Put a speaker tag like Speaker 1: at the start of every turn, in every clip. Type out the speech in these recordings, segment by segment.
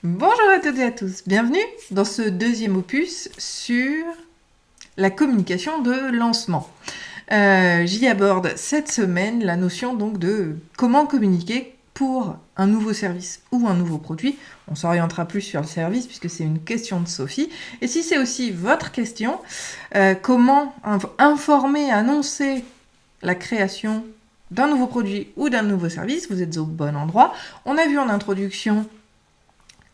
Speaker 1: Bonjour à toutes et à tous, bienvenue dans ce deuxième opus sur la communication de lancement. J'y aborde cette semaine la notion donc de comment communiquer pour un nouveau service ou un nouveau produit. On s'orientera plus sur le service puisque c'est une question de Sophie. Et si c'est aussi votre question, comment informer, annoncer la création d'un nouveau produit ou d'un nouveau service, vous êtes au bon endroit. On a vu en introduction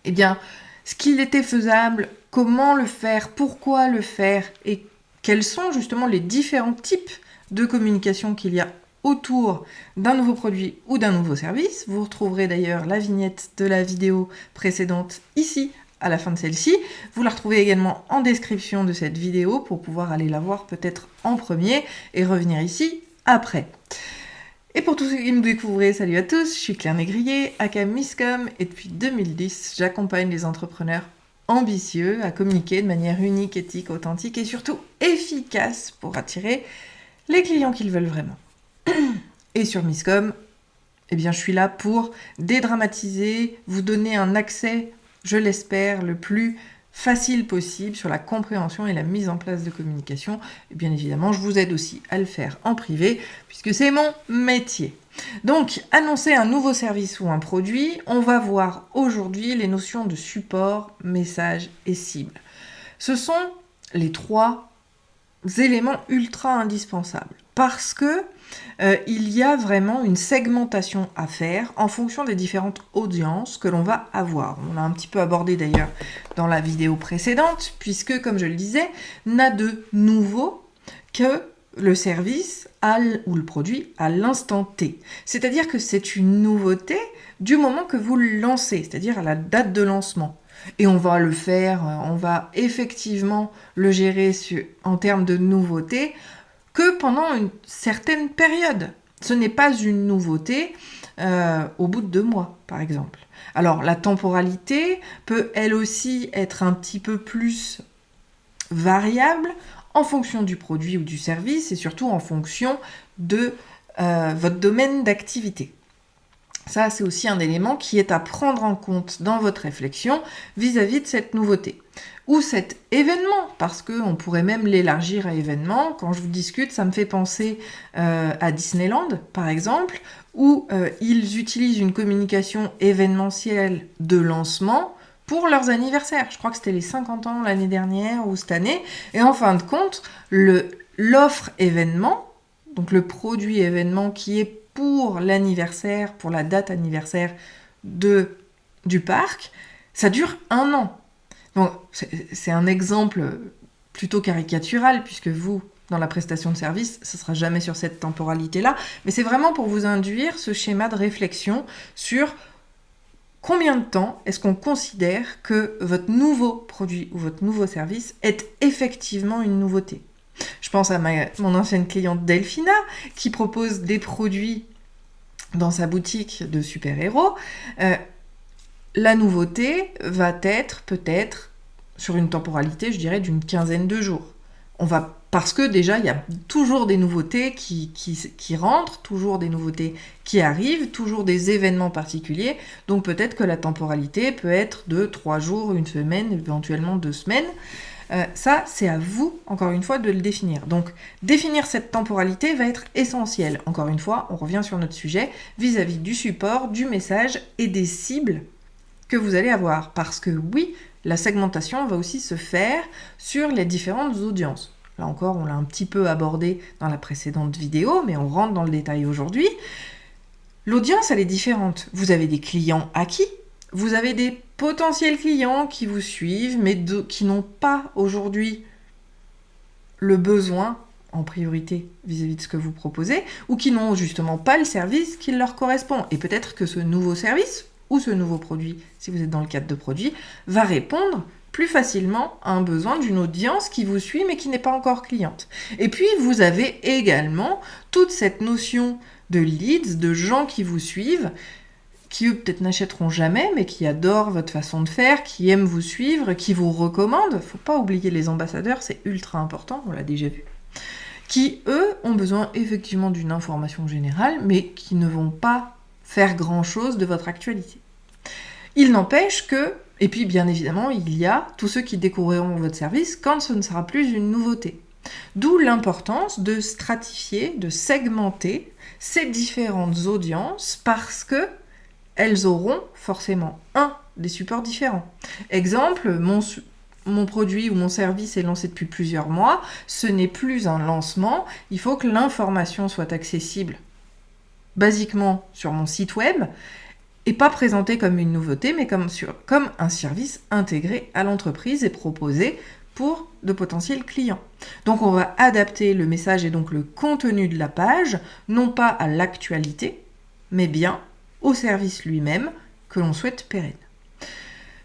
Speaker 1: ce qu'il était faisable, comment le faire, pourquoi le faire et quels sont justement les différents types de communication qu'il y a autour d'un nouveau produit ou d'un nouveau service. Vous retrouverez d'ailleurs la vignette de la vidéo précédente ici à la fin de celle-ci. Vous la retrouvez également en description de cette vidéo pour pouvoir aller la voir peut-être en premier et revenir ici après. Et pour tous ceux qui me découvrent, salut à tous, je suis Claire Négrier, aka Misscom, et depuis 2010, j'accompagne les entrepreneurs ambitieux à communiquer de manière unique, éthique, authentique et surtout efficace pour attirer les clients qu'ils veulent vraiment. Et sur Misscom, je suis là pour dédramatiser, vous donner un accès, je l'espère, le plus facile possible sur la compréhension et la mise en place de communication. Et bien évidemment, je vous aide aussi à le faire en privé, puisque c'est mon métier. Donc, annoncer un nouveau service ou un produit, on va voir aujourd'hui les notions de support, message et cible. Ce sont les trois éléments ultra indispensables, parce que il y a vraiment une segmentation à faire en fonction des différentes audiences que l'on va avoir. On l'a un petit peu abordé d'ailleurs dans la vidéo précédente, puisque, comme je le disais, n'a de nouveau que le service ou le produit à l'instant T. C'est-à-dire que c'est une nouveauté du moment que vous le lancez, c'est-à-dire à la date de lancement. Et on va le faire, on va effectivement le gérer en termes de nouveauté que pendant une certaine période. Ce n'est pas une nouveauté au bout de 2 mois, par exemple. Alors, la temporalité peut, elle aussi, être un petit peu plus variable en fonction du produit ou du service et surtout en fonction de votre domaine d'activité. Ça, c'est aussi un élément qui est à prendre en compte dans votre réflexion vis-à-vis de cette nouveauté. Ou cet événement, parce qu'on pourrait même l'élargir à événement. Quand je vous discute, ça me fait penser à Disneyland, par exemple, où ils utilisent une communication événementielle de lancement pour leurs anniversaires. Je crois que c'était les 50 ans l'année dernière ou cette année. Et en fin de compte, l'offre événement, donc le produit événement qui est pour l'anniversaire, pour la date anniversaire du parc, ça dure 1 an. Donc, c'est un exemple plutôt caricatural, puisque vous, dans la prestation de service, ce ne sera jamais sur cette temporalité-là, mais c'est vraiment pour vous induire ce schéma de réflexion sur combien de temps est-ce qu'on considère que votre nouveau produit ou votre nouveau service est effectivement une nouveauté. Je pense à mon ancienne cliente Delphina, qui propose des produits dans sa boutique de super-héros. La nouveauté va être peut-être sur une temporalité, je dirais, d'une 15aine de jours. Parce que déjà, il y a toujours des nouveautés qui rentrent, toujours des nouveautés qui arrivent, toujours des événements particuliers. Donc peut-être que la temporalité peut être de 3 jours, 1 semaine, éventuellement 2 semaines. Ça, c'est à vous, encore une fois, de le définir. Donc, définir cette temporalité va être essentiel. Encore une fois, on revient sur notre sujet vis-à-vis du support, du message et des cibles que vous allez avoir. Parce que oui, la segmentation va aussi se faire sur les différentes audiences. Là encore, on l'a un petit peu abordé dans la précédente vidéo, mais on rentre dans le détail aujourd'hui. L'audience, elle est différente. Vous avez des clients acquis, vous avez des potentiels clients qui vous suivent, mais qui n'ont pas aujourd'hui le besoin en priorité vis-à-vis de ce que vous proposez, ou qui n'ont justement pas le service qui leur correspond. Et peut-être que ce nouveau service, ou ce nouveau produit, si vous êtes dans le cadre de produit, va répondre plus facilement à un besoin d'une audience qui vous suit, mais qui n'est pas encore cliente. Et puis, vous avez également toute cette notion de leads, de gens qui vous suivent, qui eux peut-être n'achèteront jamais, mais qui adorent votre façon de faire, qui aiment vous suivre, qui vous recommandent. Faut pas oublier les ambassadeurs, c'est ultra important, on l'a déjà vu. Qui, eux, ont besoin effectivement d'une information générale, mais qui ne vont pas faire grand-chose de votre actualité. Il n'empêche que, et puis bien évidemment, il y a tous ceux qui découvriront votre service quand ce ne sera plus une nouveauté. D'où l'importance de stratifier, de segmenter ces différentes audiences parce que elles auront forcément des supports différents. Exemple, mon produit ou mon service est lancé depuis plusieurs mois, ce n'est plus un lancement, il faut que l'information soit accessible basiquement sur mon site web et pas présenté comme une nouveauté, mais comme un service intégré à l'entreprise et proposé pour de potentiels clients. Donc on va adapter le message et donc le contenu de la page, non pas à l'actualité, mais bien au service lui-même que l'on souhaite pérenne.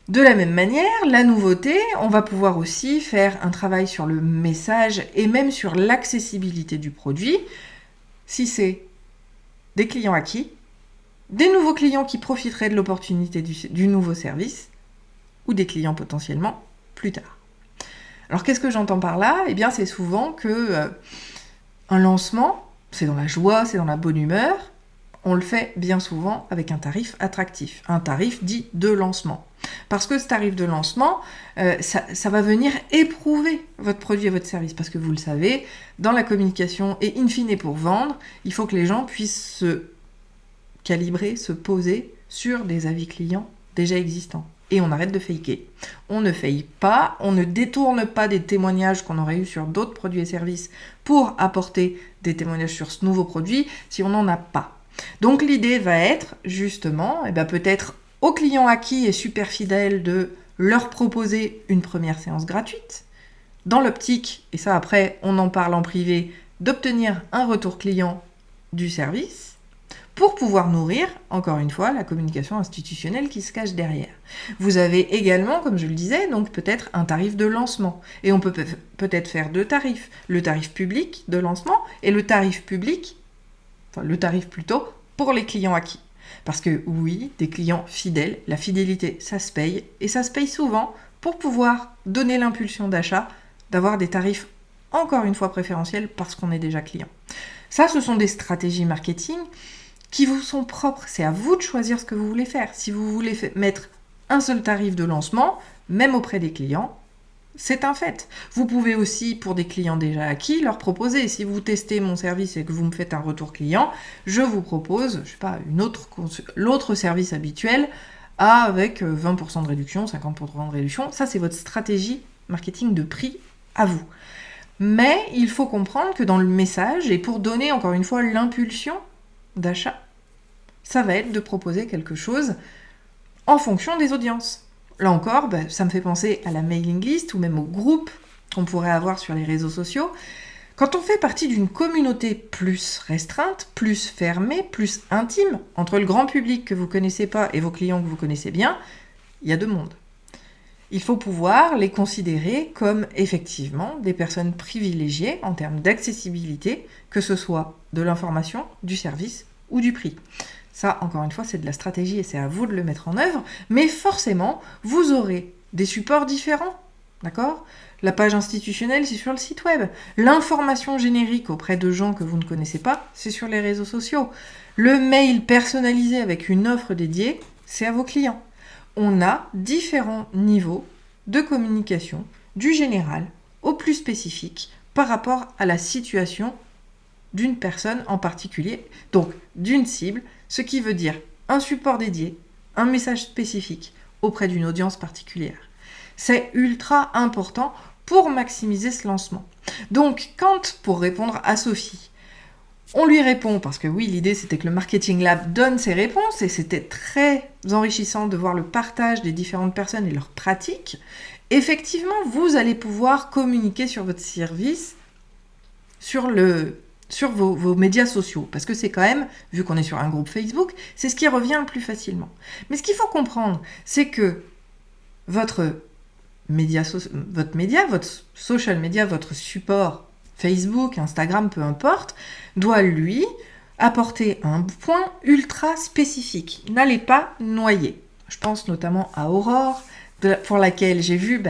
Speaker 1: De la même manière, la nouveauté, on va pouvoir aussi faire un travail sur le message et même sur l'accessibilité du produit, si c'est des clients acquis, des nouveaux clients qui profiteraient de l'opportunité du nouveau service, ou des clients potentiellement plus tard. Alors qu'est-ce que j'entends par là ? Eh bien c'est souvent que un lancement, c'est dans la joie, c'est dans la bonne humeur, on le fait bien souvent avec un tarif attractif, un tarif dit de lancement. Parce que ce tarif de lancement, ça va venir éprouver votre produit et votre service. Parce que vous le savez, dans la communication et in fine pour vendre, il faut que les gens puissent se calibrer, se poser sur des avis clients déjà existants. Et on arrête de faker. On ne fake pas, on ne détourne pas des témoignages qu'on aurait eu sur d'autres produits et services pour apporter des témoignages sur ce nouveau produit si on n'en a pas. Donc l'idée va être justement, peut-être aux clients acquis et super fidèles de leur proposer une première séance gratuite, dans l'optique, et ça après on en parle en privé, d'obtenir un retour client du service, pour pouvoir nourrir, encore une fois, la communication institutionnelle qui se cache derrière. Vous avez également, comme je le disais, donc peut-être un tarif de lancement. Et on peut peut-être faire deux tarifs. Le tarif public de lancement et le tarif plutôt, pour les clients acquis. Parce que oui, des clients fidèles, la fidélité, ça se paye. Et ça se paye souvent pour pouvoir donner l'impulsion d'achat, d'avoir des tarifs, encore une fois, préférentiels parce qu'on est déjà client. Ça, ce sont des stratégies marketing qui vous sont propres. C'est à vous de choisir ce que vous voulez faire. Si vous voulez mettre un seul tarif de lancement, même auprès des clients, c'est un fait. Vous pouvez aussi, pour des clients déjà acquis, leur proposer. Si vous testez mon service et que vous me faites un retour client, je vous propose, l'autre service habituel avec 20% de réduction, 50% de réduction. Ça, c'est votre stratégie marketing de prix à vous. Mais il faut comprendre que dans le message, et pour donner encore une fois l'impulsion d'achat, ça va être de proposer quelque chose en fonction des audiences. Là encore, ça me fait penser à la mailing list ou même au groupe qu'on pourrait avoir sur les réseaux sociaux. Quand on fait partie d'une communauté plus restreinte, plus fermée, plus intime, entre le grand public que vous ne connaissez pas et vos clients que vous connaissez bien, il y a deux mondes. Il faut pouvoir les considérer comme effectivement des personnes privilégiées en termes d'accessibilité, que ce soit de l'information, du service ou du prix. Ça, encore une fois, c'est de la stratégie et c'est à vous de le mettre en œuvre, mais forcément, vous aurez des supports différents, d'accord ? La page institutionnelle, c'est sur le site web. L'information générique auprès de gens que vous ne connaissez pas, c'est sur les réseaux sociaux. Le mail personnalisé avec une offre dédiée, c'est à vos clients. On a différents niveaux de communication, du général au plus spécifique, par rapport à la situation d'une personne en particulier, donc d'une cible, ce qui veut dire un support dédié, un message spécifique auprès d'une audience particulière. C'est ultra important pour maximiser ce lancement. Donc, quand, pour répondre à Sophie, on lui répond, parce que oui, l'idée c'était que le Marketing Lab donne ses réponses, et c'était très enrichissant de voir le partage des différentes personnes et leurs pratiques, effectivement, vous allez pouvoir communiquer sur votre service, sur vos médias sociaux, parce que c'est quand même, vu qu'on est sur un groupe Facebook, c'est ce qui revient le plus facilement. Mais ce qu'il faut comprendre, c'est que votre social media, votre support Facebook, Instagram, peu importe, doit lui apporter un point ultra spécifique. N'allez pas noyer. Je pense notamment à Aurore, pour laquelle j'ai vu,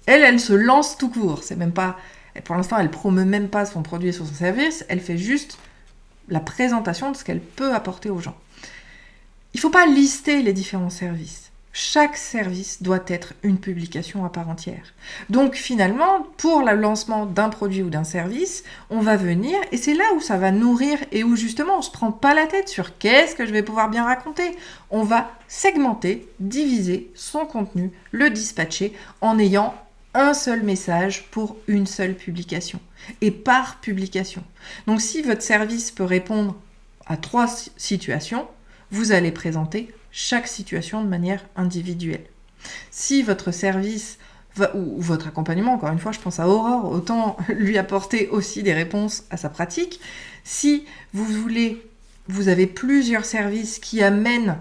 Speaker 1: elle se lance tout court. C'est même pas, pour l'instant, elle promeut même pas son produit et son service. Elle fait juste la présentation de ce qu'elle peut apporter aux gens. Il ne faut pas lister les différents services. Chaque service doit être une publication à part entière. Donc finalement, pour le lancement d'un produit ou d'un service, on va venir, et c'est là où ça va nourrir et où justement on ne se prend pas la tête sur qu'est-ce que je vais pouvoir bien raconter. On va segmenter, diviser son contenu, le dispatcher en ayant un seul message pour une seule publication et par publication. Donc si votre service peut répondre à 3 situations, vous allez présenter chaque situation de manière individuelle. Si votre service ou votre accompagnement, encore une fois, je pense à Aurore, autant lui apporter aussi des réponses à sa pratique. Si vous avez plusieurs services qui amènent,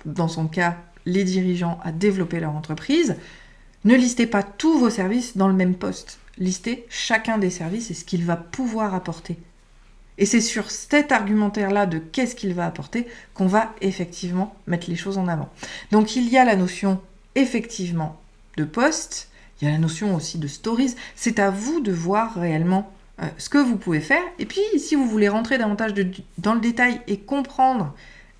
Speaker 1: dans son cas, les dirigeants à développer leur entreprise, ne listez pas tous vos services dans le même poste. Listez chacun des services et ce qu'il va pouvoir apporter. Et c'est sur cet argumentaire-là de qu'est-ce qu'il va apporter qu'on va effectivement mettre les choses en avant. Donc il y a la notion effectivement de post, il y a la notion aussi de stories. C'est à vous de voir réellement ce que vous pouvez faire. Et puis si vous voulez rentrer davantage dans le détail et comprendre,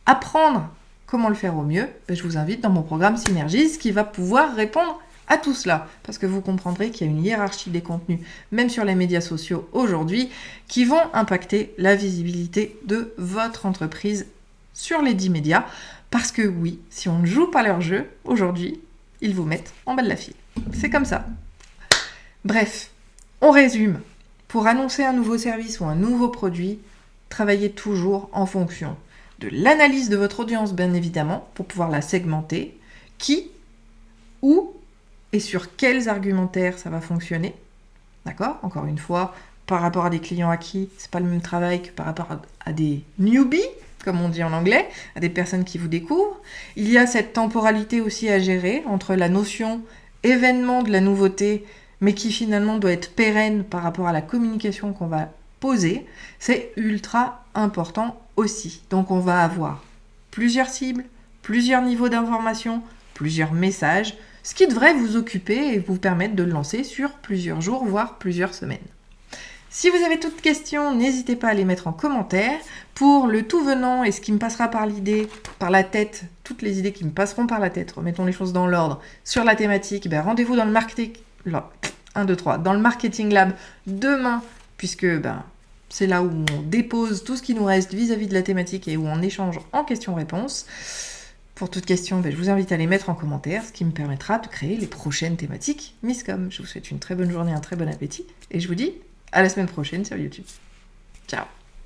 Speaker 1: apprendre comment le faire au mieux, je vous invite dans mon programme Synergies qui va pouvoir répondre à tout cela, parce que vous comprendrez qu'il y a une hiérarchie des contenus, même sur les médias sociaux aujourd'hui, qui vont impacter la visibilité de votre entreprise sur les 10 médias, parce que oui, si on ne joue pas leur jeu, aujourd'hui, ils vous mettent en bas de la file. C'est comme ça. Bref, on résume. Pour annoncer un nouveau service ou un nouveau produit, travaillez toujours en fonction de l'analyse de votre audience, bien évidemment, pour pouvoir la segmenter, qui, où, et sur quels argumentaires ça va fonctionner. D'accord ? Encore une fois, par rapport à des clients acquis, c'est pas le même travail que par rapport à des newbies, comme on dit en anglais, à des personnes qui vous découvrent. Il y a cette temporalité aussi à gérer entre la notion événement de la nouveauté, mais qui finalement doit être pérenne par rapport à la communication qu'on va poser. C'est ultra important aussi. Donc on va avoir plusieurs cibles, plusieurs niveaux d'information, plusieurs messages, ce qui devrait vous occuper et vous permettre de le lancer sur plusieurs jours, voire plusieurs semaines. Si vous avez toutes questions, n'hésitez pas à les mettre en commentaire. Pour le tout venant et ce qui me passera par la tête, toutes les idées qui me passeront par la tête, remettons les choses dans l'ordre, sur la thématique, rendez-vous dans le marketing, dans le Marketing Lab demain, puisque c'est là où on dépose tout ce qui nous reste vis-à-vis de la thématique et où on échange en questions-réponses. Pour toute question, je vous invite à les mettre en commentaire, ce qui me permettra de créer les prochaines thématiques Misscom. Je vous souhaite une très bonne journée, un très bon appétit, et je vous dis à la semaine prochaine sur YouTube. Ciao.